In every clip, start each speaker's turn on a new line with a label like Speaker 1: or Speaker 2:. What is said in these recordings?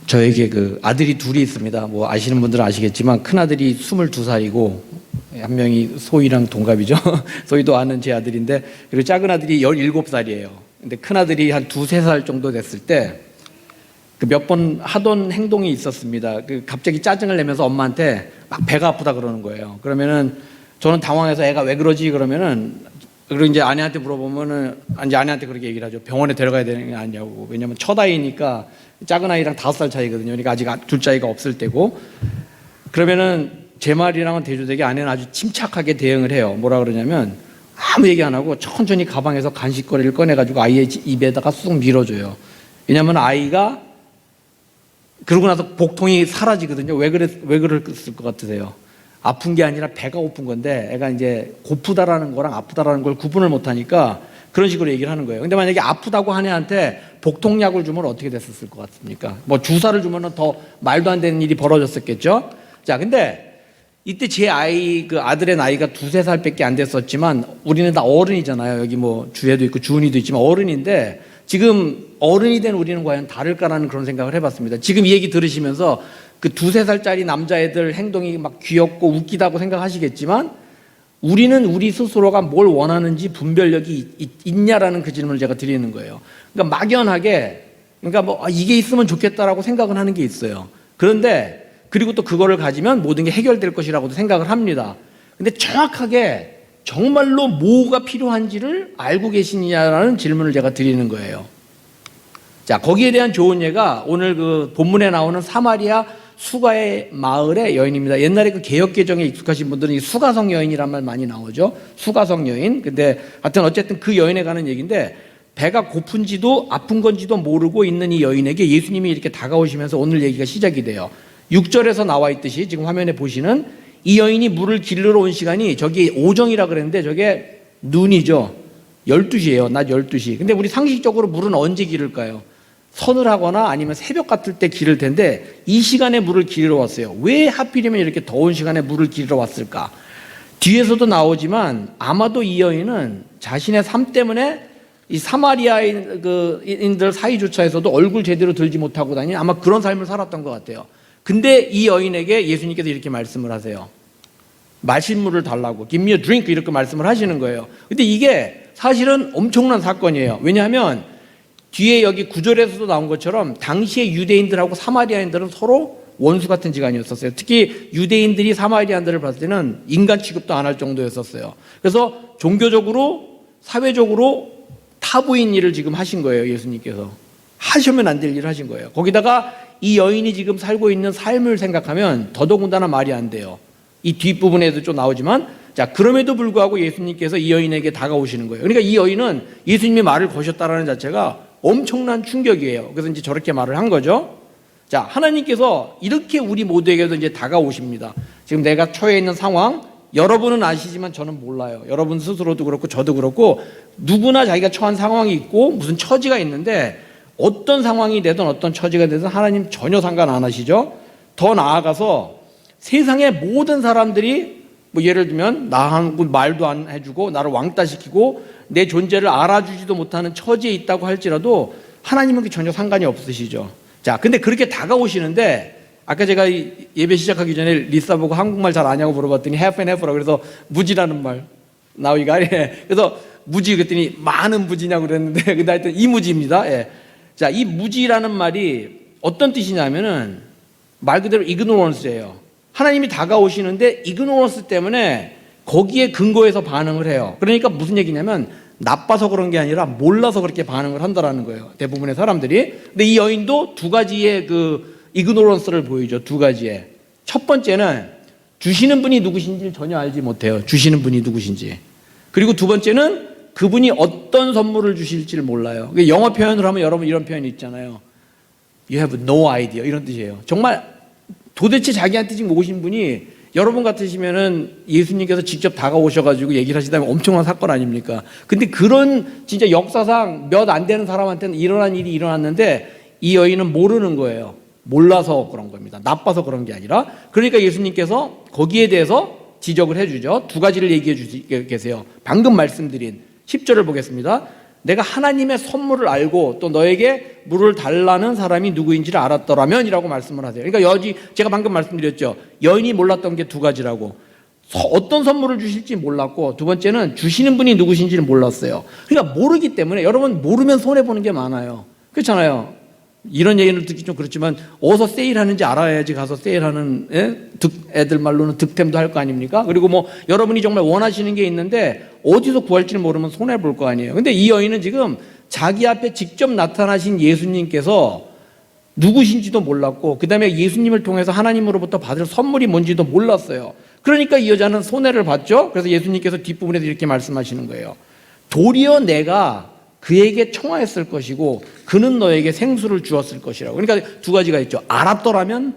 Speaker 1: 저에게 그 아들이 둘이 있습니다. 뭐 아시는 분들은 아시겠지만 큰 아들이 22살이고 한 명이 소희랑 동갑이죠. 소희도 아는 제 아들인데, 그리고 작은 아들이 17살이에요. 근데 큰 아들이 한 2~3살 정도 됐을 때 그 몇 번 하던 행동이 있었습니다. 그 갑자기 짜증을 내면서 엄마한테 막 배가 아프다 그러는 거예요. 그러면은 저는 당황해서 애가 왜 그러지 그러면은, 그리고 이제 아내한테 물어보면은 이제 아내한테 그렇게 얘기를 하죠. 병원에 데려가야 되는 게 아니냐고. 왜냐면 첫 아이니까, 작은 아이랑 5살 차이거든요. 그러니까 아직 둘째 아이가 없을 때고. 그러면은 제 말이랑은 대조되게 아내는 아주 침착하게 대응을 해요. 뭐라 그러냐면 아무 얘기 안 하고 천천히 가방에서 간식거리를 꺼내가지고 아이의 입에다가 쑥 밀어줘요. 왜냐면 아이가 그러고 나서 복통이 사라지거든요. 왜 그랬을 것 같으세요? 아픈 게 아니라 배가 고픈 건데 애가 이제 고프다라는 거랑 아프다라는 걸 구분을 못하니까 그런 식으로 얘기를 하는 거예요. 근데 만약에 아프다고 한 애한테 복통약을 주면 어떻게 됐었을 것 같습니까? 뭐 주사를 주면 더 말도 안 되는 일이 벌어졌었겠죠. 자, 근데 이때 제 아이, 그 아들의 나이가 2~3살밖에 안 됐었지만 우리는 다 어른이잖아요. 여기 뭐 주혜도 있고 주은이도 있지만 어른인데, 지금 어른이 된 우리는 과연 다를까라는 그런 생각을 해봤습니다. 지금 이 얘기 들으시면서 그 2~3살짜리 남자애들 행동이 막 귀엽고 웃기다고 생각하시겠지만, 우리는 우리 스스로가 뭘 원하는지 분별력이 있냐라는 그 질문을 제가 드리는 거예요. 그러니까 막연하게, 그러니까 뭐 이게 있으면 좋겠다라고 생각은 하는 게 있어요. 그런데 그리고 또 그거를 가지면 모든 게 해결될 것이라고도 생각을 합니다. 근데 정확하게 정말로 뭐가 필요한지를 알고 계시냐라는 질문을 제가 드리는 거예요. 자, 거기에 대한 좋은 예가 오늘 그 본문에 나오는 사마리아 수가의 마을의 여인입니다. 옛날에 그 개역개정에 익숙하신 분들은 이 수가성 여인이란 말 많이 나오죠. 수가성 여인. 근데 하여튼 어쨌든 그 여인에 관한 얘기인데, 배가 고픈지도 아픈 건지도 모르고 있는 이 여인에게 예수님이 이렇게 다가오시면서 오늘 얘기가 시작이 돼요. 6절에서 나와 있듯이 지금 화면에 보시는 이 여인이 물을 기르러 온 시간이 저기 오정이라 그랬는데 저게 눈이죠. 12시예요. 낮 12시. 근데 우리 상식적으로 물은 언제 기를까요? 서늘하거나 아니면 새벽 같을 때 기를 텐데 이 시간에 물을 기르러 왔어요. 왜 하필이면 이렇게 더운 시간에 물을 기르러 왔을까? 뒤에서도 나오지만 아마도 이 여인은 자신의 삶 때문에 이 사마리아인들 사이조차에서도 얼굴 제대로 들지 못하고 다니는 아마 그런 삶을 살았던 것 같아요. 근데 이 여인에게 예수님께서 이렇게 말씀을 하세요. 마실 물을 달라고, give me a drink, 이렇게 말씀을 하시는 거예요. 근데 이게 사실은 엄청난 사건이에요. 왜냐하면 뒤에 여기 9절에서도 나온 것처럼 당시에 유대인들하고 사마리아인들은 서로 원수 같은 지간이었었어요. 특히 유대인들이 사마리아인들을 봤을 때는 인간 취급도 안 할 정도였었어요. 그래서 종교적으로, 사회적으로 타부인 일을 지금 하신 거예요. 예수님께서 하시면 안 될 일을 하신 거예요. 거기다가 이 여인이 지금 살고 있는 삶을 생각하면 더더군다나 말이 안 돼요. 이 뒷부분에도 좀 나오지만, 자, 그럼에도 불구하고 예수님께서 이 여인에게 다가오시는 거예요. 그러니까 이 여인은 예수님이 말을 거셨다라는 자체가 엄청난 충격이에요. 그래서 이제 저렇게 말을 한 거죠. 자, 하나님께서 이렇게 우리 모두에게도 이제 다가오십니다. 지금 내가 처해 있는 상황, 여러분은 아시지만 저는 몰라요. 여러분 스스로도 그렇고 저도 그렇고 누구나 자기가 처한 상황이 있고 무슨 처지가 있는데, 어떤 상황이 되든 어떤 처지가 되든 하나님 전혀 상관 안 하시죠. 더 나아가서 세상의 모든 사람들이 뭐 예를 들면 나하고 말도 안 해주고 나를 왕따시키고 내 존재를 알아주지도 못하는 처지에 있다고 할지라도 하나님은 전혀 상관이 없으시죠. 자, 근데 그렇게 다가오시는데, 아까 제가 예배 시작하기 전에 리사 보고 한국말 잘 아냐고 물어봤더니 half and half라고, 그래서 무지라는 말 나오기가, 예. 그래서 무지 그랬더니 많은 무지냐고 그랬는데 근데 하여튼 이 무지입니다. 예. 자, 이 무지라는 말이 어떤 뜻이냐면은 말 그대로 ignorance예요. 하나님이 다가오시는데 ignorance 때문에 거기에 근거해서 반응을 해요. 그러니까 무슨 얘기냐면 나빠서 그런 게 아니라 몰라서 그렇게 반응을 한다라는 거예요. 대부분의 사람들이. 근데 이 여인도 두 가지의 그 ignorance를 보이죠. 두 가지의. 첫 번째는 주시는 분이 누구신지 전혀 알지 못해요. 주시는 분이 누구신지. 그리고 두 번째는 그분이 어떤 선물을 주실지를 몰라요. 영어 표현으로 하면 여러분 이런 표현이 있잖아요. You have no idea, 이런 뜻이에요. 정말 도대체 자기한테 지금 오신 분이, 여러분 같으시면은 예수님께서 직접 다가오셔가지고 얘기를 하시다면 엄청난 사건 아닙니까? 근데 그런 진짜 역사상 몇 안 되는 사람한테는 일어난 일이 일어났는데 이 여인은 모르는 거예요. 몰라서 그런 겁니다. 나빠서 그런 게 아니라. 그러니까 예수님께서 거기에 대해서 지적을 해주죠. 두 가지를 얘기해 주시 계세요. 방금 말씀드린 10절을 보겠습니다. 내가 하나님의 선물을 알고 또 너에게 물을 달라는 사람이 누구인지를 알았더라면 이라고 말씀을 하세요. 그러니까 제가 방금 말씀드렸죠. 여인이 몰랐던 게 두 가지라고. 어떤 선물을 주실지 몰랐고, 두 번째는 주시는 분이 누구신지를 몰랐어요. 그러니까 모르기 때문에, 여러분 모르면 손해보는 게 많아요. 그렇잖아요. 이런 얘기를 듣기 좀 그렇지만 어디서 세일하는지 알아야지 가서 세일하는 애들 말로는 득템도 할 거 아닙니까? 그리고 뭐 여러분이 정말 원하시는 게 있는데 어디서 구할지를 모르면 손해볼 거 아니에요. 근데 이 여인은 지금 자기 앞에 직접 나타나신 예수님께서 누구신지도 몰랐고, 그 다음에 예수님을 통해서 하나님으로부터 받을 선물이 뭔지도 몰랐어요. 그러니까 이 여자는 손해를 봤죠. 그래서 예수님께서 뒷부분에서 이렇게 말씀하시는 거예요. 도리어 내가 그에게 청하였을 것이고 그는 너에게 생수를 주었을 것이라고. 그러니까 두 가지가 있죠. 알았더라면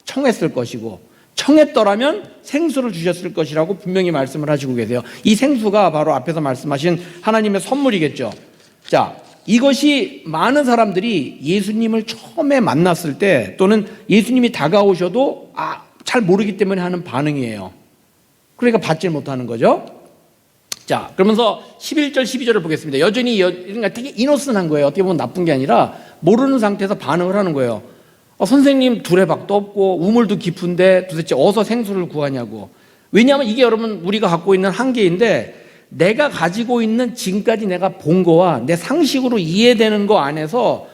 Speaker 1: 청했을 것이고, 청했더라면 생수를 주셨을 것이라고 분명히 말씀을 하시고 계세요. 이 생수가 바로 앞에서 말씀하신 하나님의 선물이겠죠. 자, 이것이 많은 사람들이 예수님을 처음에 만났을 때 또는 예수님이 다가오셔도 잘 모르기 때문에 하는 반응이에요. 그러니까 받질 못하는 거죠. 자, 그러면서 11절 12절을 보겠습니다. 여전히 그러니까 되게 이노슨한 거예요. 어떻게 보면 나쁜 게 아니라 모르는 상태에서 반응을 하는 거예요. 선생님 두레박도 없고 우물도 깊은데 도대체 어디서 생수를 구하냐고. 왜냐하면 이게 여러분 우리가 갖고 있는 한계인데, 내가 가지고 있는 지금까지 내가 본 거와 내 상식으로 이해되는 거 안에서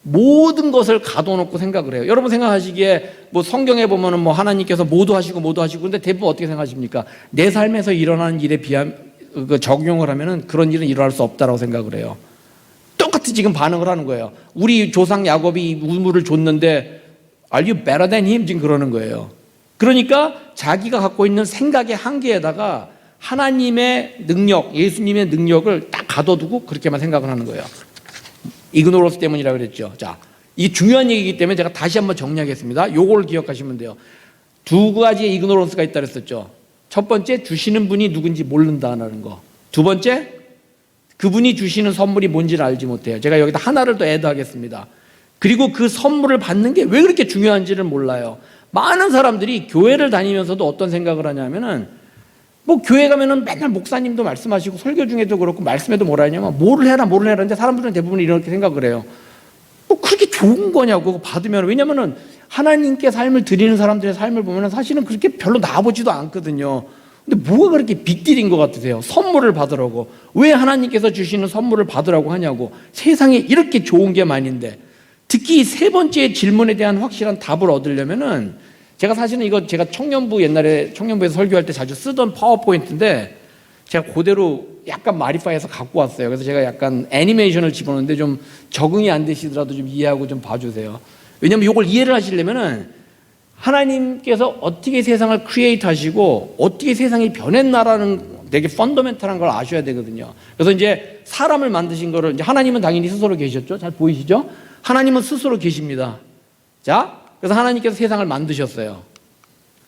Speaker 1: 모든 것을 가둬놓고 생각을 해요. 여러분 생각하시기에 뭐 성경에 보면은 뭐 하나님께서 모두 하시고 근데 대부분 어떻게 생각하십니까? 내 삶에서 일어나는 일에 비한 적용을 하면은 그런 일은 일어날 수 없다라고 생각을 해요. 똑같이 지금 반응을 하는 거예요. 우리 조상 야곱이 우물을 줬는데 Are you better than him? 지금 그러는 거예요. 그러니까 자기가 갖고 있는 생각의 한계에다가 하나님의 능력, 예수님의 능력을 딱 가둬두고 그렇게만 생각을 하는 거예요. 이그노런스 때문이라고 그랬죠. 자, 이게 중요한 얘기이기 때문에 제가 다시 한번 정리하겠습니다. 요걸 기억하시면 돼요. 두 가지의 이그노런스가 있다 그랬었죠. 첫 번째, 주시는 분이 누군지 모른다는 거. 두 번째, 그분이 주시는 선물이 뭔지를 알지 못해요. 제가 여기다 하나를 더 애드하겠습니다. 그리고 그 선물을 받는 게 왜 그렇게 중요한지를 몰라요. 많은 사람들이 교회를 다니면서도 어떤 생각을 하냐면은 뭐 교회 가면은 맨날 목사님도 말씀하시고 설교 중에도 그렇고 말씀에도 뭐라 하냐면 뭐를 해라 하는데 사람들은 대부분 이렇게 생각을 해요. 뭐 그렇게 좋은 거냐고 받으면. 왜냐면은 하나님께 삶을 드리는 사람들의 삶을 보면은 사실은 그렇게 별로 나아보지도 않거든요. 근데 뭐가 그렇게 빅딜인 것 같으세요? 선물을 받으라고. 왜 하나님께서 주시는 선물을 받으라고 하냐고. 세상에 이렇게 좋은 게 많은데. 특히 세 번째 질문에 대한 확실한 답을 얻으려면은 제가 사실은 이거 제가 옛날에 청년부에서 설교할 때 자주 쓰던 파워포인트인데 제가 그대로 약간 마리파해서 갖고 왔어요. 그래서 제가 약간 애니메이션을 집어넣는데 좀 적응이 안 되시더라도 좀 이해하고 좀 봐주세요. 왜냐하면 이걸 이해를 하시려면은 하나님께서 어떻게 세상을 크리에이트 하시고 어떻게 세상이 변했나라는 되게 펀더멘탈한 걸 아셔야 되거든요. 그래서 이제 사람을 만드신 거를 이제 하나님은 당연히 스스로 계셨죠. 잘 보이시죠? 하나님은 스스로 계십니다. 자, 그래서 하나님께서 세상을 만드셨어요.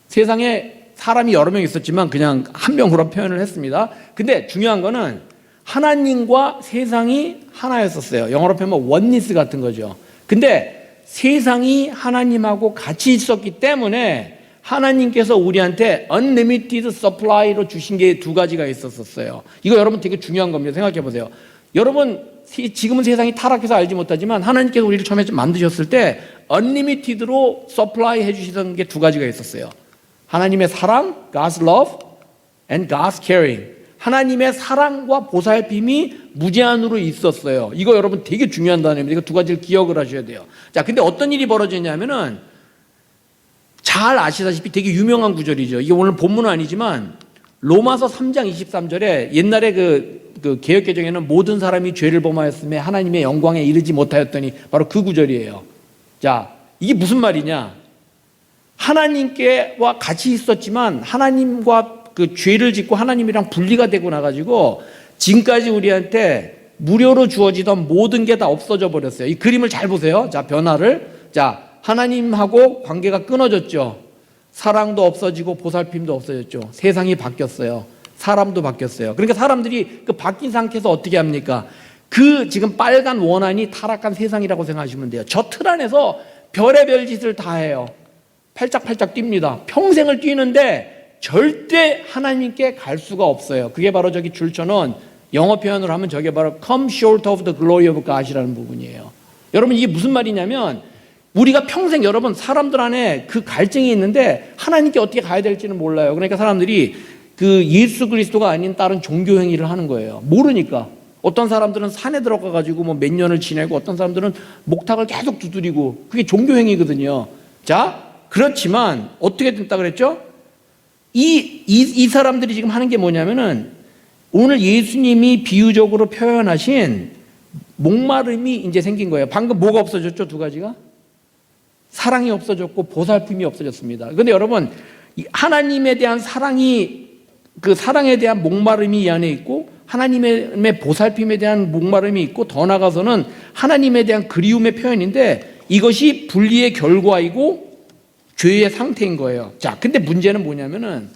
Speaker 1: 세상에 사람이 여러 명 있었지만 그냥 한 명으로 표현을 했습니다. 근데 중요한 거는 하나님과 세상이 하나였었어요. 영어로 표현하면 원니스 같은 거죠. 근데 세상이 하나님하고 같이 있었기 때문에 하나님께서 우리한테 unlimited supply로 주신 게 두 가지가 있었어요. 이거 여러분 되게 중요한 겁니다. 생각해 보세요. 여러분 지금은 세상이 타락해서 알지 못하지만 하나님께서 우리를 처음에 만드셨을 때 unlimited로 supply 해주시던 게 두 가지가 있었어요. 하나님의 사랑, God's love, and God's caring. 하나님의 사랑과 보살핌이 무제한으로 있었어요. 이거 여러분 되게 중요한 단어입니다. 이거 두 가지를 기억을 하셔야 돼요. 자, 근데 어떤 일이 벌어졌냐면은 잘 아시다시피 되게 유명한 구절이죠. 이게 오늘 본문은 아니지만 로마서 3장 23절에 옛날에 그 개역개정에는 모든 사람이 죄를 범하였음에 하나님의 영광에 이르지 못하였더니 바로 그 구절이에요. 자, 이게 무슨 말이냐? 하나님께와 같이 있었지만 하나님과 그 죄를 짓고 하나님이랑 분리가 되고 나가지고 지금까지 우리한테 무료로 주어지던 모든 게 다 없어져 버렸어요. 이 그림을 잘 보세요. 자, 변화를. 자, 하나님하고 관계가 끊어졌죠. 사랑도 없어지고 보살핌도 없어졌죠. 세상이 바뀌었어요. 사람도 바뀌었어요. 그러니까 사람들이 그 바뀐 상태에서 어떻게 합니까? 그 지금 빨간 원안이 타락한 세상이라고 생각하시면 돼요. 저 틀 안에서 별의별 짓을 다 해요. 팔짝팔짝 뜁니다. 평생을 뛰는데 절대 하나님께 갈 수가 없어요. 그게 바로 저기 줄쳐놓은 영어 표현으로 하면 저게 바로 come short of the glory of God이라는 부분이에요. 여러분 이게 무슨 말이냐면 우리가 평생 여러분 사람들 안에 그 갈증이 있는데 하나님께 어떻게 가야 될지는 몰라요. 그러니까 사람들이 그 예수 그리스도가 아닌 다른 종교 행위를 하는 거예요. 모르니까. 어떤 사람들은 산에 들어가 가지고 뭐 몇 년을 지내고 어떤 사람들은 목탁을 계속 두드리고 그게 종교 행위거든요. 자, 그렇지만 어떻게 됐다 그랬죠? 이 사람들이 지금 하는 게 뭐냐면은 오늘 예수님이 비유적으로 표현하신 목마름이 이제 생긴 거예요. 방금 뭐가 없어졌죠? 두 가지가? 사랑이 없어졌고 보살핌이 없어졌습니다. 그런데 여러분 하나님에 대한 사랑이 그 사랑에 대한 목마름이 이 안에 있고 하나님의 보살핌에 대한 목마름이 있고 더 나아가서는 하나님에 대한 그리움의 표현인데 이것이 분리의 결과이고 죄의 상태인 거예요. 자, 근데 문제는 뭐냐면은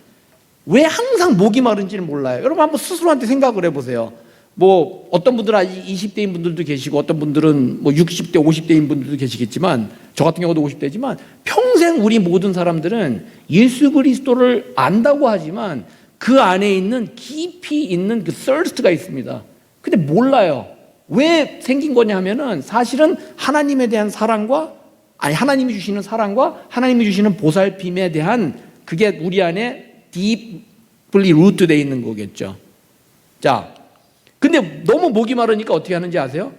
Speaker 1: 왜 항상 목이 마른지를 몰라요. 여러분 한번 스스로한테 생각을 해보세요. 뭐 어떤 분들은 아직 20대인 분들도 계시고 어떤 분들은 뭐 60대, 50대인 분들도 계시겠지만 저 같은 경우도 50대지만 평생 우리 모든 사람들은 예수 그리스도를 안다고 하지만 그 안에 있는 깊이 있는 그 thirst가 있습니다. 근데 몰라요. 왜 생긴 거냐 하면은 사실은 하나님에 대한 사랑과 하나님이 주시는 사랑과 하나님이 주시는 보살핌에 대한 그게 우리 안에 deeply root되어 있는 거겠죠. 자, 근데 너무 목이 마르니까 어떻게 하는지 아세요?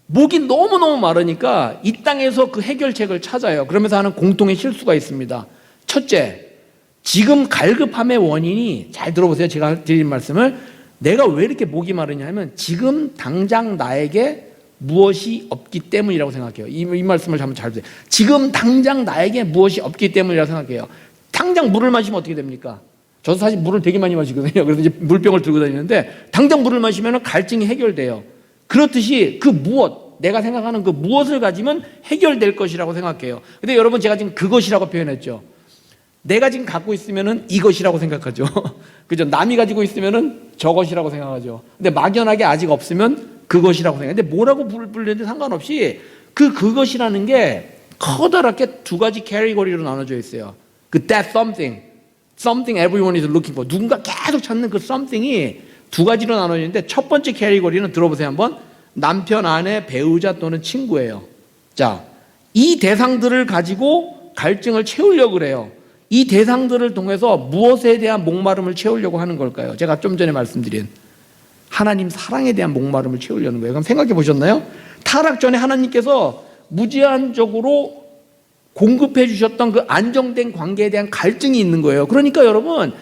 Speaker 1: 목이 너무너무 마르니까 이 땅에서 그 해결책을 찾아요. 그러면서 하는 공통의 실수가 있습니다. 첫째, 지금 갈급함의 원인이 잘 들어보세요. 제가 드린 말씀을 내가 왜 이렇게 목이 마르냐 하면 지금 당장 나에게 무엇이 없기 때문이라고 생각해요. 이 말씀을 한번 잘 보세요. 지금 당장 나에게 무엇이 없기 때문이라고 생각해요. 당장 물을 마시면 어떻게 됩니까? 저도 사실 물을 되게 많이 마시거든요. 그래서 이제 물병을 들고 다니는데 당장 물을 마시면 갈증이 해결돼요. 그렇듯이 그 무엇, 내가 생각하는 그 무엇을 가지면 해결될 것이라고 생각해요. 근데 여러분 제가 지금 그것이라고 표현했죠. 내가 지금 갖고 있으면은 이것이라고 생각하죠. 그죠? 남이 가지고 있으면은 저것이라고 생각하죠. 근데 막연하게 아직 없으면 그것이라고 생각해요. 근데 뭐라고 부르는지 상관없이 그것이라는 게 커다랗게 두 가지 캐리고리로 나눠져 있어요. 그 that something everyone is looking for. 누군가 계속 찾는 그 something이 두 가지로 나눠지는데 첫 번째 캐리고리는 들어보세요 한번. 남편, 아내, 배우자 또는 친구예요. 자, 이 대상들을 가지고 갈증을 채우려고 그래요. 이 대상들을 통해서 무엇에 대한 목마름을 채우려고 하는 걸까요? 제가 좀 전에 말씀드린 하나님 사랑에 대한 목마름을 채우려는 거예요. 그럼 생각해 보셨나요? 타락 전에 하나님께서 무제한적으로 공급해 주셨던 그 안정된 관계에 대한 갈증이 있는 거예요. 그러니까 여러분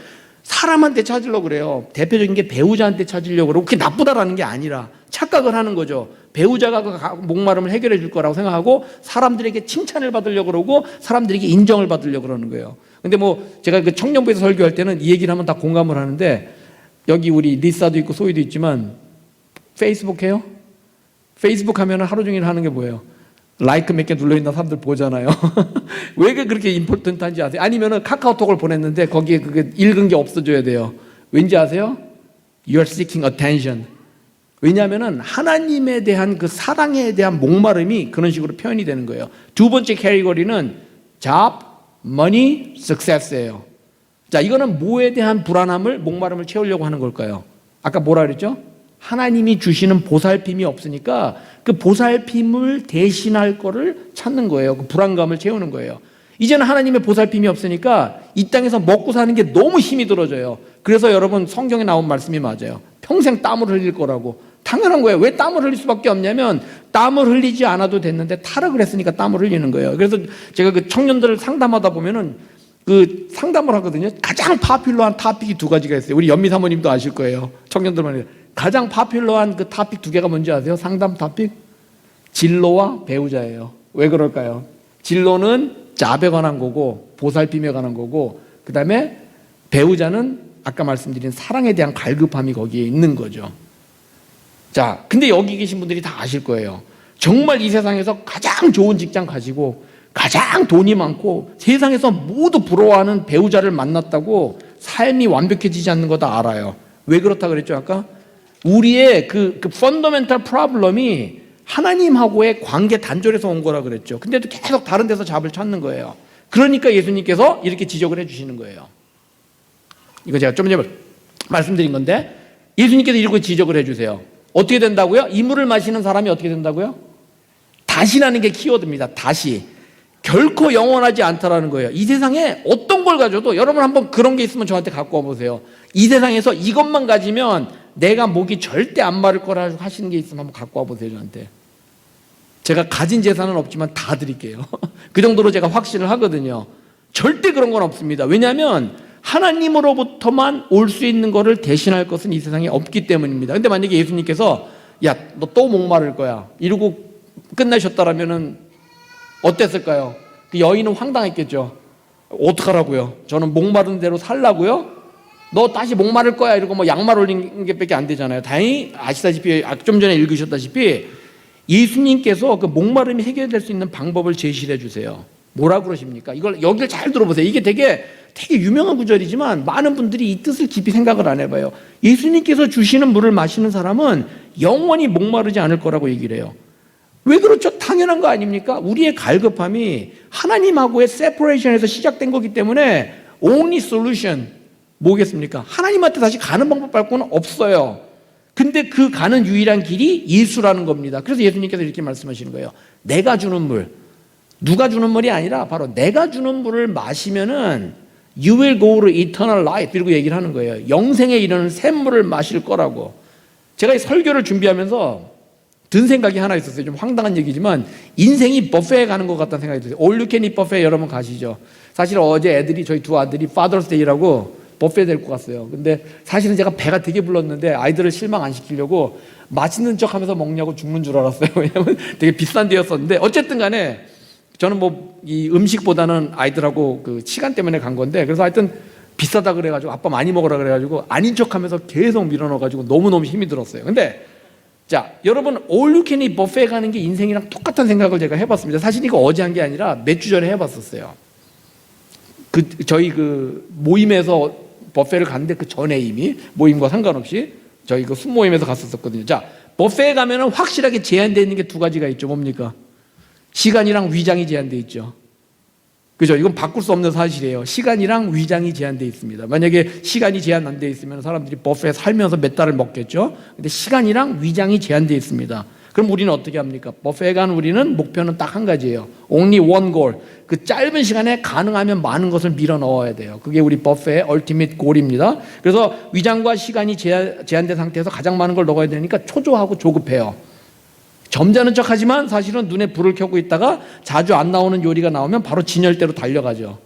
Speaker 1: 사람한테 찾으려고 그래요. 대표적인 게 배우자한테 찾으려고 그러고 그게 나쁘다라는 게 아니라 착각을 하는 거죠. 배우자가 그 목마름을 해결해 줄 거라고 생각하고 사람들에게 칭찬을 받으려고 그러고 사람들에게 인정을 받으려고 그러는 거예요. 근데 뭐 제가 그 청년부에서 설교할 때는 이 얘기를 하면 다 공감을 하는데 여기 우리 리사도 있고 소희도 있지만 페이스북 해요? 페이스북 하면 하루 종일 하는 게 뭐예요? 라이크 몇 개 눌러있나 사람들 보잖아요. 왜 그렇게 임포턴트한지 아세요? 아니면은 카카오톡을 보냈는데 거기에 그게 읽은 게 없어져야 돼요. 왠지 아세요? You're seeking attention. 왜냐하면은 하나님에 대한 그 사랑에 대한 목마름이 그런 식으로 표현이 되는 거예요. 두 번째 캐리고리는 job, money, success예요. 자, 이거는 뭐에 대한 불안함을, 목마름을 채우려고 하는 걸까요? 아까 뭐라 그랬죠? 하나님이 주시는 보살핌이 없으니까 그 보살핌을 대신할 거를 찾는 거예요. 그 불안감을 채우는 거예요. 이제는 하나님의 보살핌이 없으니까 이 땅에서 먹고 사는 게 너무 힘이 들어져요. 그래서 여러분 성경에 나온 말씀이 맞아요. 평생 땀을 흘릴 거라고. 당연한 거예요. 왜 땀을 흘릴 수밖에 없냐면 땀을 흘리지 않아도 됐는데 타락을 했으니까 땀을 흘리는 거예요. 그래서 제가 그 청년들을 상담하다 보면은 그 상담을 하거든요. 가장 파퓰러한 토픽이 두 가지가 있어요. 우리 연미 사모님도 아실 거예요. 청년들만 가장 파퓰러한 그 토픽 두 개가 뭔지 아세요? 상담 토픽? 진로와 배우자예요. 왜 그럴까요? 진로는 잡에 관한 거고 보살핌에 관한 거고 그 다음에 배우자는 아까 말씀드린 사랑에 대한 갈급함이 거기에 있는 거죠. 자, 근데 여기 계신 분들이 다 아실 거예요. 정말 이 세상에서 가장 좋은 직장 가지고 가장 돈이 많고 세상에서 모두 부러워하는 배우자를 만났다고 삶이 완벽해지지 않는 거 다 알아요. 왜 그렇다 그랬죠 아까? 우리의 그 펀더멘탈 프로블럼이 하나님하고의 관계 단절에서 온 거라 그랬죠. 근데도 계속 다른 데서 잡을 찾는 거예요. 그러니까 예수님께서 이렇게 지적을 해주시는 거예요. 이거 제가 좀 전에 말씀드린 건데 예수님께서 이렇게 지적을 해주세요. 어떻게 된다고요? 이 물을 마시는 사람이 어떻게 된다고요? 다시라는 게 키워드입니다. 다시. 결코 영원하지 않다라는 거예요. 이 세상에 어떤 걸 가져도, 여러분 한번 그런 게 있으면 저한테 갖고 와보세요. 이 세상에서 이것만 가지면 내가 목이 절대 안 마를 거라 하시는 게 있으면 한번 갖고 와보세요, 저한테. 제가 가진 재산은 없지만 다 드릴게요. 그 정도로 제가 확신을 하거든요. 절대 그런 건 없습니다. 왜냐하면 하나님으로부터만 올 수 있는 거를 대신할 것은 이 세상에 없기 때문입니다. 근데 만약에 예수님께서 야, 너 또 목마를 거야 이러고 끝나셨다라면은 어땠을까요? 그 여인은 황당했겠죠. 어떡하라고요? 저는 목마른 대로 살라고요? 너 다시 목마를 거야 이러고 뭐 양말 올린 게 밖에 안 되잖아요. 다행히 아시다시피 좀 전에 읽으셨다시피 예수님께서 그 목마름이 해결될 수 있는 방법을 제시해 주세요. 뭐라 그러십니까? 이걸 여기를 잘 들어보세요. 이게 되게 유명한 구절이지만 많은 분들이 이 뜻을 깊이 생각을 안 해봐요. 예수님께서 주시는 물을 마시는 사람은 영원히 목마르지 않을 거라고 얘기를 해요. 왜 그렇죠? 당연한 거 아닙니까? 우리의 갈급함이 하나님하고의 세퍼레이션에서 시작된 거기 때문에 only solution 뭐겠습니까? 하나님한테 다시 가는 방법 말고는 없어요. 근데 그 가는 유일한 길이 예수라는 겁니다. 그래서 예수님께서 이렇게 말씀하시는 거예요. 내가 주는 물, 누가 주는 물이 아니라 바로 내가 주는 물을 마시면은 You will go to eternal life 이러고 얘기를 하는 거예요. 영생에 이르는 샘물을 마실 거라고. 제가 이 설교를 준비하면서 든 생각이 하나 있었어요. 좀 황당한 얘기지만 인생이 버페에 가는 것 같다는 생각이 들어요. All you can eat 버페 여러분 가시죠. 사실 어제 애들이 저희 두 아들이 Father's Day라고 버페 데리고 갔어요. 근데 사실은 제가 배가 되게 불렀는데 아이들을 실망 안 시키려고 맛있는 척 하면서 먹냐고 죽는 줄 알았어요. 왜냐면 되게 비싼 데였었는데 어쨌든 간에 저는 뭐 이 음식보다는 아이들하고 그 시간 때문에 간 건데 그래서 하여튼 비싸다 그래가지고 아빠 많이 먹으라 그래가지고 아닌 척 하면서 계속 밀어넣어가지고 너무너무 힘이 들었어요. 근데 자, 여러분 all you can eat 버페에 가는 게 인생이랑 똑같은 생각을 제가 해봤습니다. 사실 이거 어제 한 게 아니라 몇 주 전에 해봤었어요. 저희 그 모임에서 버페를 갔는데 그 전에 이미 모임과 상관없이 저희 그 순모임에서 갔었거든요. 자, 버페에 가면은 확실하게 제한되어 있는 게 두 가지가 있죠. 뭡니까? 시간이랑 위장이 제한되어 있죠. 그죠? 이건 바꿀 수 없는 사실이에요. 시간이랑 위장이 제한되어 있습니다. 만약에 시간이 제한 안 되어 있으면 사람들이 버페에 살면서 몇 달을 먹겠죠. 근데 시간이랑 위장이 제한되어 있습니다. 그럼 우리는 어떻게 합니까? 버페에 간 우리는 목표는 딱 한 가지예요. Only one goal. 그 짧은 시간에 가능하면 많은 것을 밀어 넣어야 돼요. 그게 우리 버페의 ultimate goal입니다. 그래서 위장과 시간이 제한된 상태에서 가장 많은 걸 넣어야 되니까 초조하고 조급해요. 점잖은 척 하지만 사실은 눈에 불을 켜고 있다가 자주 안 나오는 요리가 나오면 바로 진열대로 달려가죠.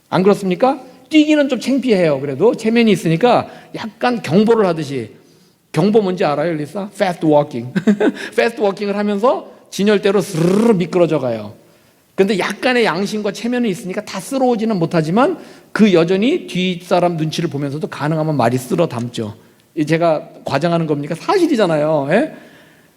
Speaker 1: 안 그렇습니까? 뛰기는 좀 창피해요. 그래도 체면이 있으니까 약간 경보를 하듯이. 경보 뭔지 알아요, 리사? Fast walking. Fast walking을 하면서 진열대로 스르르 미끄러져 가요. 근데 약간의 양심과 체면이 있으니까 다 쓸어오지는 못하지만 그 여전히 뒷사람 눈치를 보면서도 가능하면 말이 쓸어 담죠. 제가 과장하는 겁니까? 사실이잖아요. 예?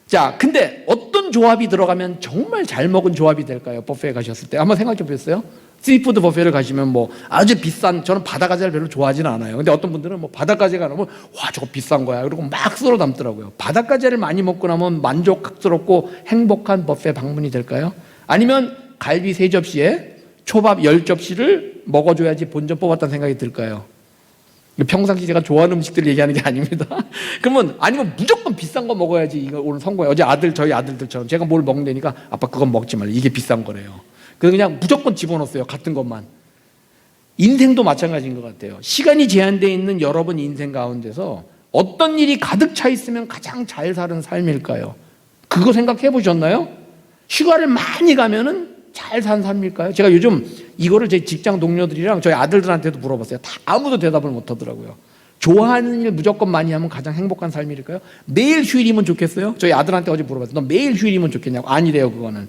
Speaker 1: 자, 근데 어떤 조합이 들어가면 정말 잘 먹은 조합이 될까요? 버페에 가셨을 때 한번 생각해 보셨어요? 시푸드 버페를 가시면 뭐 아주 비싼, 저는 바다가재를 별로 좋아하지는 않아요. 근데 어떤 분들은 뭐 바다가재가 나오면 와 저거 비싼 거야 그리고 막 쓸어 담더라고요. 바다가재를 많이 먹고 나면 만족스럽고 행복한 버페 방문이 될까요? 아니면 갈비 3접시에 초밥 10접시를 먹어줘야지 본전 뽑았다는 생각이 들까요? 평상시 제가 좋아하는 음식들 얘기하는 게 아닙니다. 그러면 아니면 무조건 비싼 거 먹어야지 이거 오늘 성공해. 어제 저희 아들들처럼 제가 뭘 먹는다니까 아빠 그건 먹지 말래. 이게 비싼 거래요. 그래서 그냥 무조건 집어넣었어요. 같은 것만. 인생도 마찬가지인 것 같아요. 시간이 제한되어 있는 여러분 인생 가운데서 어떤 일이 가득 차 있으면 가장 잘 사는 삶일까요? 그거 생각해 보셨나요? 휴가를 많이 가면은 잘 산 삶일까요? 제가 요즘 이거를 제 직장 동료들이랑 저희 아들들한테도 물어봤어요. 다 아무도 대답을 못 하더라고요. 좋아하는 일 무조건 많이 하면 가장 행복한 삶일까요? 매일 휴일이면 좋겠어요? 저희 아들한테 어제 물어봤어요. 너 매일 휴일이면 좋겠냐고. 아니래요, 그거는.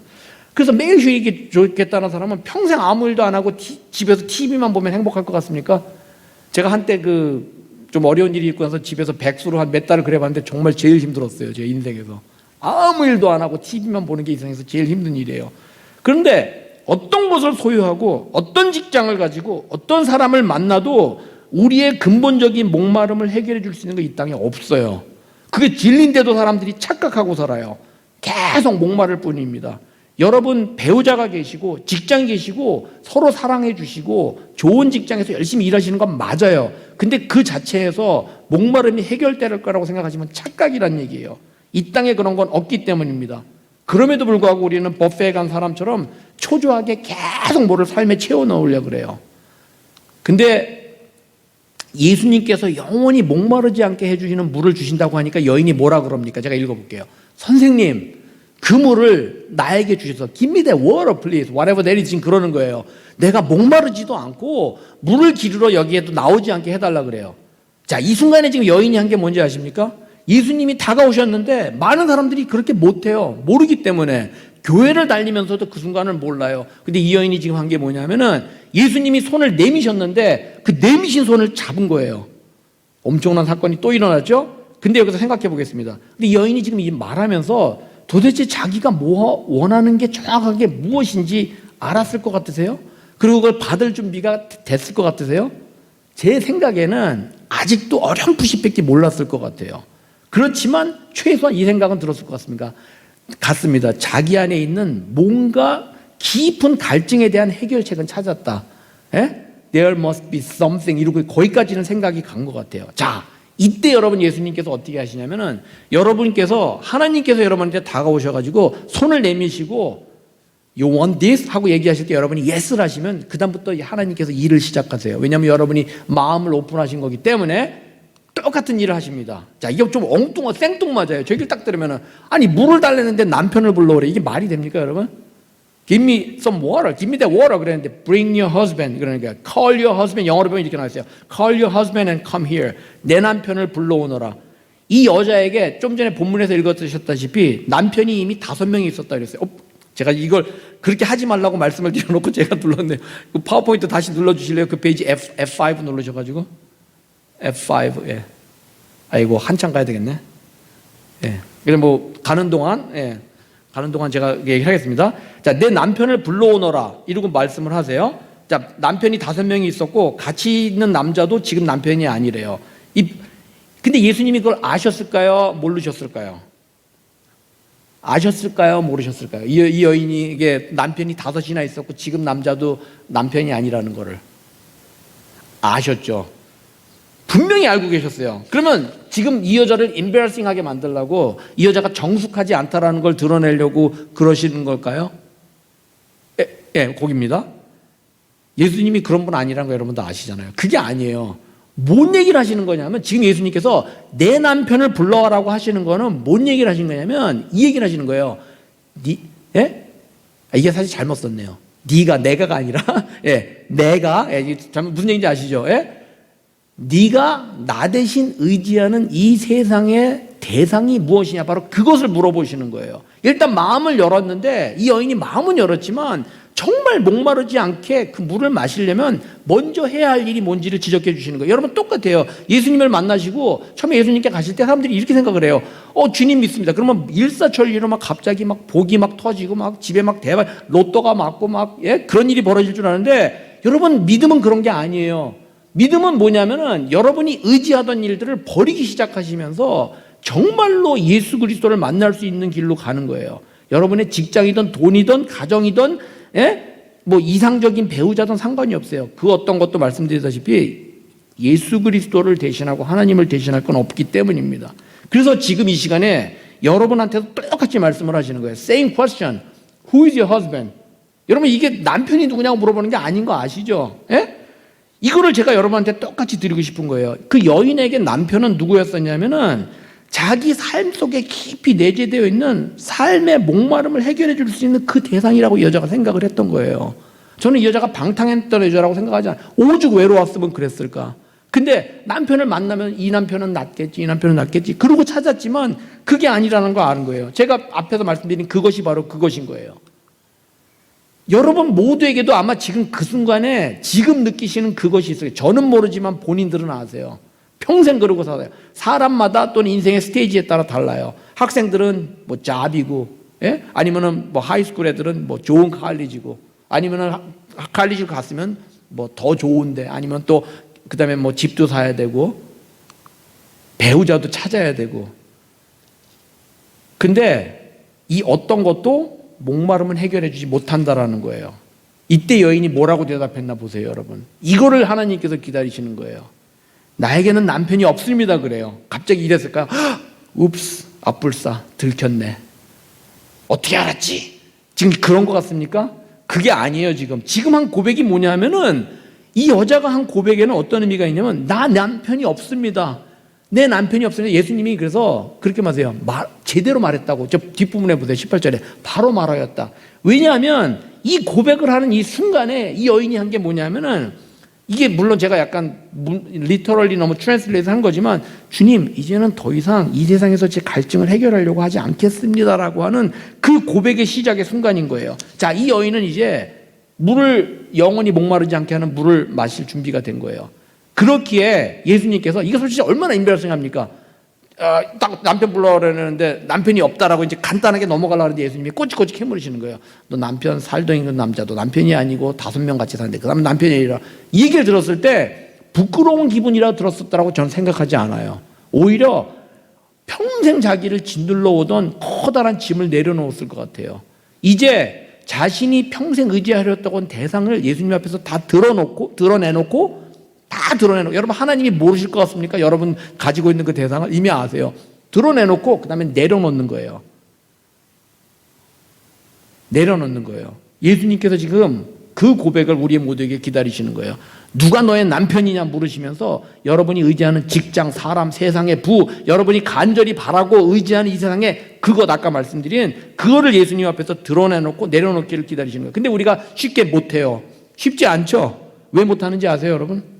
Speaker 1: 그래서 매일 휴일이 좋겠다는 사람은 평생 아무 일도 안 하고 집에서 TV만 보면 행복할 것 같습니까? 제가 한때 좀 어려운 일이 있고 나서 집에서 백수로 한 몇 달을 그래봤는데 정말 제일 힘들었어요. 제 인생에서. 아무 일도 안 하고 TV만 보는 게 이 세상에서 제일 힘든 일이에요. 그런데 어떤 것을 소유하고 어떤 직장을 가지고 어떤 사람을 만나도 우리의 근본적인 목마름을 해결해 줄 수 있는 거 이 땅에 없어요. 그게 진리인데도 사람들이 착각하고 살아요. 계속 목마를 뿐입니다. 여러분 배우자가 계시고 직장 계시고 서로 사랑해 주시고 좋은 직장에서 열심히 일하시는 건 맞아요. 근데 그 자체에서 목마름이 해결될 거라고 생각하시면 착각이란 얘기예요. 이 땅에 그런 건 없기 때문입니다. 그럼에도 불구하고 우리는 버페에 간 사람처럼 초조하게 계속 뭐를 삶에 채워 넣으려고 그래요. 근데 예수님께서 영원히 목마르지 않게 해주시는 물을 주신다고 하니까 여인이 뭐라 그럽니까? 제가 읽어볼게요. 선생님, 그 물을 나에게 주셔서 Give me that water please, whatever that is, 지금 그러는 거예요. 내가 목마르지도 않고 물을 기르러 여기에도 나오지 않게 해달라 그래요. 자, 이 순간에 지금 여인이 한 게 뭔지 아십니까? 예수님이 다가오셨는데 많은 사람들이 그렇게 못해요. 모르기 때문에 교회를 다니면서도 그 순간을 몰라요. 근데 이 여인이 지금 한 게 뭐냐면은 예수님이 손을 내미셨는데 그 내미신 손을 잡은 거예요. 엄청난 사건이 또 일어났죠? 근데 여기서 생각해 보겠습니다. 근데 이 여인이 지금 이 말하면서 도대체 자기가 뭐 원하는 게 정확하게 무엇인지 알았을 것 같으세요? 그리고 그걸 받을 준비가 됐을 것 같으세요? 제 생각에는 아직도 어렴풋이밖에 몰랐을 것 같아요. 그렇지만 최소한 이 생각은 들었을 것 같습니다. 자기 안에 있는 뭔가 깊은 갈증에 대한 해결책은 찾았다. 에? There must be something, 이러고 거기까지는 생각이 간 것 같아요. 자, 이때 여러분 예수님께서 어떻게 하시냐면은 여러분께서 하나님께서 여러분한테 다가오셔가지고 손을 내미시고 You want this? 하고 얘기하실 때 여러분이 yes를 하시면 그 다음부터 하나님께서 일을 시작하세요. 왜냐하면 여러분이 마음을 오픈하신 거기 때문에 똑같은 일을 하십니다. 자, 이게 좀 생뚱맞아요. 저 얘기를 딱 들으면은 아니 물을 달랬는데 남편을 불러오래. 이게 말이 됩니까, 여러분? Give me some water. Give me that water. 그랬는데 bring your husband. 그러니까 call your husband. 영어로 보면 이렇게 나왔어요. Call your husband and come here. 내 남편을 불러오너라. 이 여자에게 좀 전에 본문에서 읽어주셨다시피 남편이 이미 5명이 있었다 그랬어요. 제가 이걸 그렇게 하지 말라고 말씀을 드려놓고 제가 눌렀네요. 그 파워포인트 다시 눌러주실래요? 그 페이지 F5 눌러셔가지고 F5. 예. 아이고 한참 가야 되겠네. 예. 그래서 뭐 가는 동안 제가 얘기를 하겠습니다. 자, 내 남편을 불러오너라 이러고 말씀을 하세요. 자, 남편이 5명이 있었고 같이 있는 남자도 지금 남편이 아니래요. 근데 예수님이 그걸 아셨을까요? 모르셨을까요? 아셨을까요? 모르셨을까요? 이 여인이 이게 남편이 5이나 있었고 지금 남자도 남편이 아니라는 거를 아셨죠? 분명히 알고 계셨어요. 그러면 지금 이 여자를 embarrassing하게 만들려고 이 여자가 정숙하지 않다라는 걸 드러내려고 그러시는 걸까요? 예, 거기입니다. 예수님이 그런 분 아니라는 거 여러분도 아시잖아요. 그게 아니에요. 뭔 얘기를 하시는 거냐면 지금 예수님께서 내 남편을 불러와라고 하시는 거는 뭔 얘기를 하신 거냐면 이 얘기를 하시는 거예요. 예? 이게 사실 잘못 썼네요. 내가가 아니라 내가 무슨 얘기인지 아시죠? 예? 네가 나 대신 의지하는 이 세상의 대상이 무엇이냐, 바로 그것을 물어보시는 거예요. 일단 마음을 열었는데 이 여인이 마음은 열었지만 정말 목마르지 않게 그 물을 마시려면 먼저 해야 할 일이 뭔지를 지적해 주시는 거예요. 여러분 똑같아요. 예수님을 만나시고 처음에 예수님께 가실 때 사람들이 이렇게 생각을 해요. 주님 믿습니다. 그러면 일사천리로 막 갑자기 막 복이 막 터지고 막 집에 막 대박 로또가 맞고 막 그런 일이 벌어질 줄 아는데 여러분 믿음은 그런 게 아니에요. 믿음은 뭐냐면은 여러분이 의지하던 일들을 버리기 시작하시면서 정말로 예수 그리스도를 만날 수 있는 길로 가는 거예요. 여러분의 직장이든 돈이든 가정이든 뭐 이상적인 배우자든 상관이 없어요. 그 어떤 것도 말씀드렸다시피 예수 그리스도를 대신하고 하나님을 대신할 건 없기 때문입니다. 그래서 지금 이 시간에 여러분한테도 똑같이 말씀을 하시는 거예요. Same question. Who is your husband? 여러분 이게 남편이 누구냐고 물어보는 게 아닌 거 아시죠? 이거를 제가 여러분한테 똑같이 드리고 싶은 거예요. 그 여인에게 남편은 누구였었냐면은 자기 삶 속에 깊이 내재되어 있는 삶의 목마름을 해결해 줄 수 있는 그 대상이라고 이 여자가 생각을 했던 거예요. 저는 이 여자가 방탕했던 여자라고 생각하지 않아요. 오죽 외로웠으면 그랬을까. 근데 남편을 만나면 이 남편은 낫겠지. 그러고 찾았지만 그게 아니라는 걸 아는 거예요. 제가 앞에서 말씀드린 그것이 바로 그것인 거예요. 여러분 모두에게도 아마 지금 그 순간에 지금 느끼시는 그것이 있어요. 저는 모르지만 본인들은 아세요. 평생 그러고 살아요. 사람마다 또는 인생의 스테이지에 따라 달라요. 학생들은 뭐 잡이고, 아니면은 뭐 하이스쿨 애들은 뭐 좋은 칼리지고, 아니면은 칼리지 갔으면 뭐 더 좋은데, 아니면 또 그다음에 뭐 집도 사야 되고, 배우자도 찾아야 되고. 근데 이 어떤 것도 목마름은 해결해 주지 못한다라는 거예요. 이때 여인이 뭐라고 대답했나 보세요, 여러분. 이거를 하나님께서 기다리시는 거예요. 나에게는 남편이 없습니다 그래요. 갑자기 이랬을까요? 읍스, 앞불싸, 들켰네. 어떻게 알았지? 지금 그런 것 같습니까? 그게 아니에요. 지금 한 고백이 뭐냐면은, 이 여자가 한 고백에는 어떤 의미가 있냐면, 나 남편이 없습니다. 내 남편이 없습니다. 예수님이 그래서 그렇게 말하세요. 제대로 말했다고. 저 뒷부분에 보세요. 18절에 바로 말하였다. 왜냐하면 이 고백을 하는 이 순간에 이 여인이 한 게 뭐냐면은, 이게 물론 제가 약간 리터럴리 너무 트랜슬레이트 한 거지만, 주님 이제는 더 이상 이 세상에서 제 갈증을 해결하려고 하지 않겠습니다라고 하는 그 고백의 시작의 순간인 거예요. 자, 이 여인은 이제 물을, 영원히 목마르지 않게 하는 물을 마실 준비가 된 거예요. 그렇기에 예수님께서, 이게 솔직히 얼마나 인별성합니까? 딱 남편 불러오려는데 남편이 없다라고 이제 간단하게 넘어가려고 하는데 예수님이 꼬치꼬치 캐물으시는 거예요. 너 남편 살도 있는 남자도 남편이 아니고 5명 같이 사는데 그 다음 남편이 아니라. 이 얘기를 들었을 때 부끄러운 기분이라도 들었었다라고 저는 생각하지 않아요. 오히려 평생 자기를 짓눌러 오던 커다란 짐을 내려놓았을 것 같아요. 이제 자신이 평생 의지하려고 한 대상을 예수님 앞에서 다 드러내놓고 여러분, 하나님이 모르실 것 같습니까? 여러분 가지고 있는 그 대상을 이미 아세요. 드러내놓고 그 다음에 내려놓는 거예요. 내려놓는 거예요. 예수님께서 지금 그 고백을 우리 모두에게 기다리시는 거예요. 누가 너의 남편이냐 물으시면서 여러분이 의지하는 직장, 사람, 세상의 부, 여러분이 간절히 바라고 의지하는 이 세상에 그것, 아까 말씀드린 그거를 예수님 앞에서 드러내놓고 내려놓기를 기다리시는 거예요. 근데 우리가 쉽게 못해요. 쉽지 않죠? 왜 못하는지 아세요, 여러분?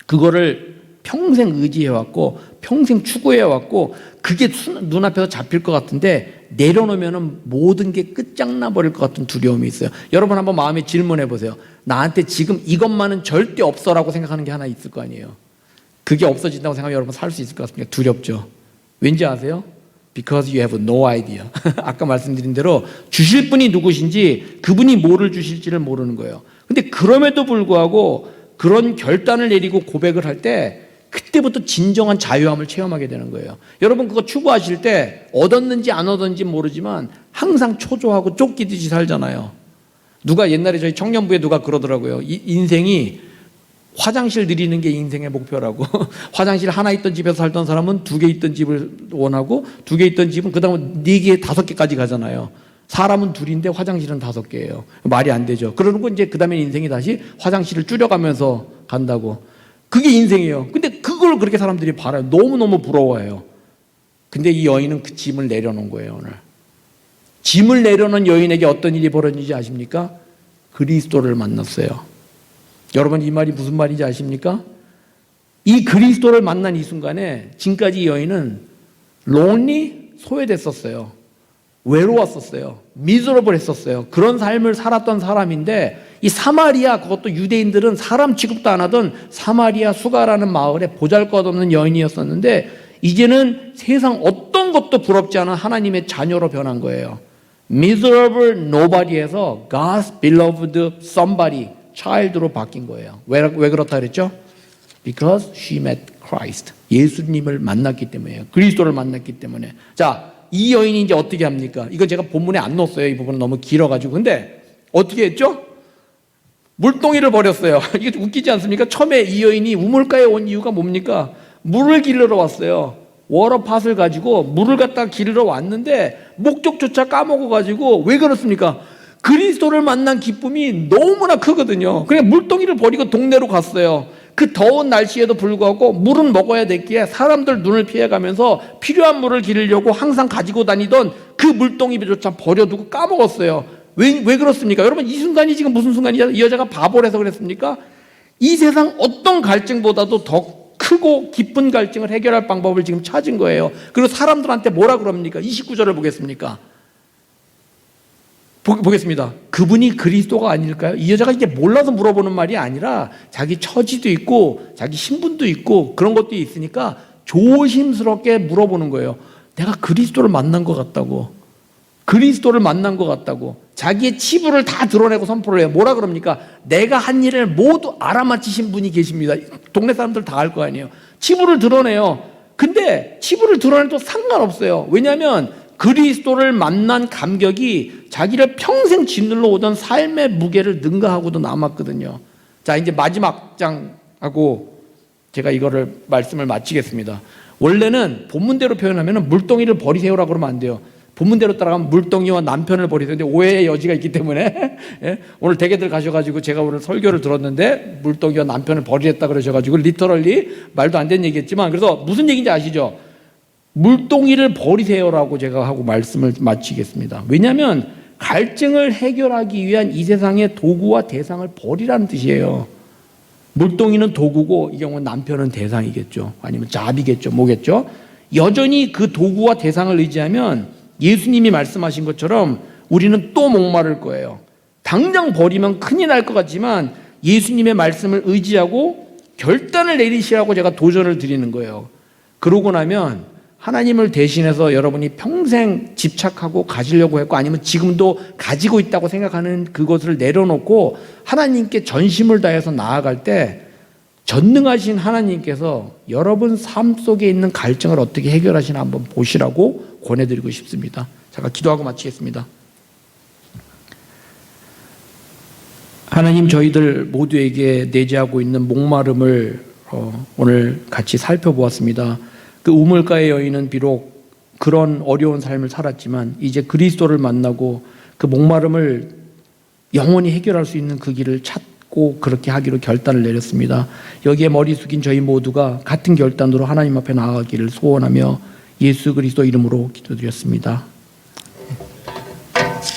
Speaker 1: 그거를 평생 의지해왔고 평생 추구해왔고 그게 눈앞에서 잡힐 것 같은데 내려놓으면 모든 게 끝장나 버릴 것 같은 두려움이 있어요. 여러분 한번 마음에 질문해 보세요. 나한테 지금 이것만은 절대 없어라고 생각하는 게 하나 있을 거 아니에요. 그게 없어진다고 생각하면 여러분 살 수 있을 것 같습니까? 두렵죠. 왠지 아세요? Because you have no idea. 아까 말씀드린 대로 주실 분이 누구신지, 그분이 뭐를 주실지를 모르는 거예요. 근데 그럼에도 불구하고 그런 결단을 내리고 고백을 할 때 그때부터 진정한 자유함을 체험하게 되는 거예요. 여러분 그거 추구하실 때 얻었는지 안 얻었는지 모르지만 항상 초조하고 쫓기듯이 살잖아요. 누가 옛날에 저희 청년부에 누가 그러더라고요. 인생이 화장실 늘리는 게 인생의 목표라고. 화장실 하나 있던 집에서 살던 사람은 2개 있던 집을 원하고 2개 있던 집은 그 다음에 4개, 5개까지 가잖아요. 사람은 2인데 화장실은 5개예요. 말이 안 되죠. 그러고 이제 그 다음에 인생이 다시 화장실을 줄여가면서 간다고. 그게 인생이에요. 근데 그걸 그렇게 사람들이 바라요. 너무너무 부러워해요. 근데 이 여인은 그 짐을 내려놓은 거예요, 오늘. 짐을 내려놓은 여인에게 어떤 일이 벌어지는지 아십니까? 그리스도를 만났어요. 여러분 이 말이 무슨 말인지 아십니까? 이 그리스도를 만난 이 순간에 지금까지 이 여인은 lonely, 소외됐었어요. 외로웠었어요. 미저러블 했었어요. 그런 삶을 살았던 사람인데 이 사마리아, 그것도 유대인들은 사람 취급도 안 하던 사마리아 수가라는 마을에 보잘것없는 여인이었었는데 이제는 세상 어떤 것도 부럽지 않은 하나님의 자녀로 변한 거예요. miserable nobody에서 God's beloved somebody, child로 바뀐 거예요. 왜 그렇다 그랬죠? Because she met Christ. 예수님을 만났기 때문에요. 그리스도를 만났기 때문에. 자, 이 여인이 이제 어떻게 합니까? 이거 제가 본문에 안 넣었어요. 이 부분은 너무 길어가지고. 근데 어떻게 했죠? 물동이를 버렸어요. 이게 웃기지 않습니까? 처음에 이 여인이 우물가에 온 이유가 뭡니까? 물을 기르러 왔어요. 워터팟을 가지고 물을 갖다 기르러 왔는데 목적조차 까먹어가지고. 왜 그렇습니까? 그리스도를 만난 기쁨이 너무나 크거든요. 그냥 물동이를 버리고 동네로 갔어요. 그 더운 날씨에도 불구하고 물은 먹어야 됐기에 사람들 눈을 피해가면서 필요한 물을 기르려고 항상 가지고 다니던 그 물동이조차 버려두고 까먹었어요. 왜 그렇습니까? 여러분 이 순간이 지금 무슨 순간이냐? 이 여자가 바보라서 그랬습니까? 이 세상 어떤 갈증보다도 더 크고 깊은 갈증을 해결할 방법을 지금 찾은 거예요. 그리고 사람들한테 뭐라 그럽니까? 29절을 보겠습니까? 보겠습니다. 그분이 그리스도가 아닐까요? 이 여자가 이제 몰라서 물어보는 말이 아니라 자기 처지도 있고 자기 신분도 있고 그런 것도 있으니까 조심스럽게 물어보는 거예요. 내가 그리스도를 만난 것 같다고. 그리스도를 만난 것 같다고. 자기의 치부를 다 드러내고 선포를 해요. 뭐라 그럽니까? 내가 한 일을 모두 알아맞히신 분이 계십니다. 동네 사람들 다 알 거 아니에요. 치부를 드러내요. 근데 치부를 드러내도 상관없어요. 왜냐하면 그리스도를 만난 감격이 자기를 평생 짓눌러 오던 삶의 무게를 능가하고도 남았거든요. 자, 이제 마지막 장하고 제가 이거를 말씀을 마치겠습니다. 원래는 본문대로 표현하면 물동이를 버리세요라고 그러면 안 돼요. 본문대로 따라가면 물동이와 남편을 버리세요. 근데 오해의 여지가 있기 때문에 예? 오늘 대개들 가셔가지고 제가 오늘 설교를 들었는데 물동이와 남편을 버리랬다 그러셔가지고 리터럴리 말도 안 되는 얘기했지만, 그래서 무슨 얘기인지 아시죠? 물동이를 버리세요라고 제가 하고 말씀을 마치겠습니다. 왜냐하면 갈증을 해결하기 위한 이 세상의 도구와 대상을 버리라는 뜻이에요. 물동이는 도구고 이 경우는 남편은 대상이겠죠. 아니면 잡이겠죠. 뭐겠죠? 여전히 그 도구와 대상을 의지하면 예수님이 말씀하신 것처럼 우리는 또 목마를 거예요. 당장 버리면 큰일 날 것 같지만 예수님의 말씀을 의지하고 결단을 내리시라고 제가 도전을 드리는 거예요. 그러고 나면 하나님을 대신해서 여러분이 평생 집착하고 가지려고 했고 아니면 지금도 가지고 있다고 생각하는 그것을 내려놓고 하나님께 전심을 다해서 나아갈 때 전능하신 하나님께서 여러분 삶 속에 있는 갈증을 어떻게 해결하시나 한번 보시라고 권해드리고 싶습니다. 제가 기도하고 마치겠습니다. 하나님, 저희들 모두에게 내재하고 있는 목마름을 오늘 같이 살펴보았습니다. 그 우물가의 여인은 비록 그런 어려운 삶을 살았지만 이제 그리스도를 만나고 그 목마름을 영원히 해결할 수 있는 그 길을 찾고 그렇게 하기로 결단을 내렸습니다. 여기에 머리 숙인 저희 모두가 같은 결단으로 하나님 앞에 나아가기를 소원하며 예수 그리스도 이름으로 기도드렸습니다.